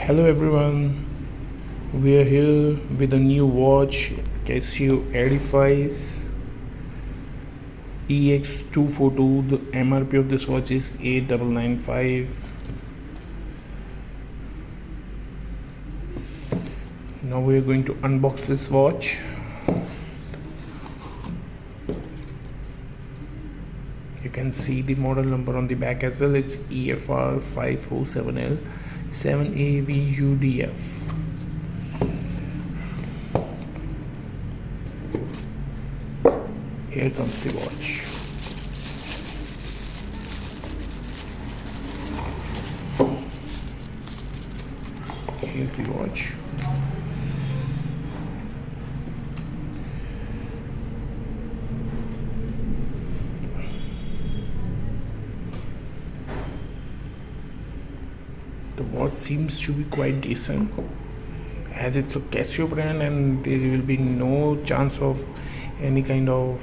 Hello everyone, we are here with a new watch, Casio Edifice EX242. The MRP of this watch is 8995. Now we are going to unbox this watch. You can see the model number on the back as well. It's EFR-547L-7AVUDF. Here comes the watch. Here's the watch. The watch seems to be quite decent, as it's a Casio brand and there will be no chance of any kind of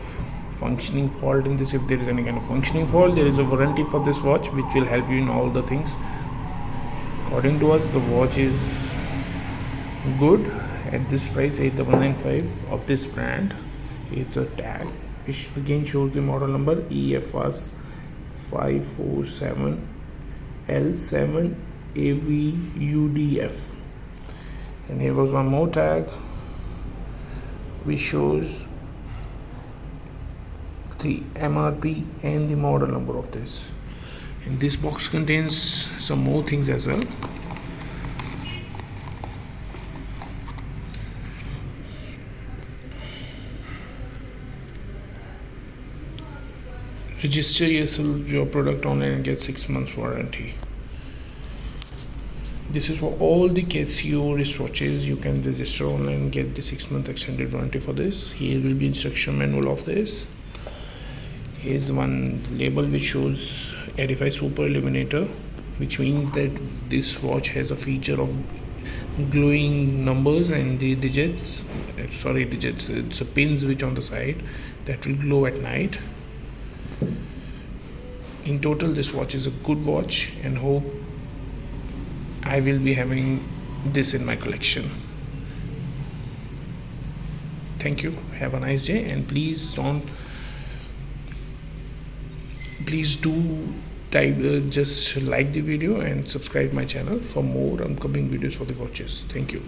functioning fault in this. If there is any kind of functioning fault, there is a warranty for this watch which will help you in all the things. According to us, the watch is good at this price, 8995 of this brand. It's a tag which again shows the model number EFR-547L-7AVUDF. And here goes one more tag which shows the MRP and the model number of this. And this box contains some more things as well. Register your product online and get 6 months warranty. This is for all the Casio wristwatches. You can register online and get the 6 month extended warranty for this. Here will be instruction manual of this. Here's one label which shows Edifice Super Illuminator, which means that this watch has a feature of glowing numbers and the digits. It's a pins which on the side that will glow at night. In total, this watch is a good watch and hope I will be having this in my collection. Thank you. Have a nice day, and please do just like the video and subscribe my channel for more upcoming videos for the watches. Thank you.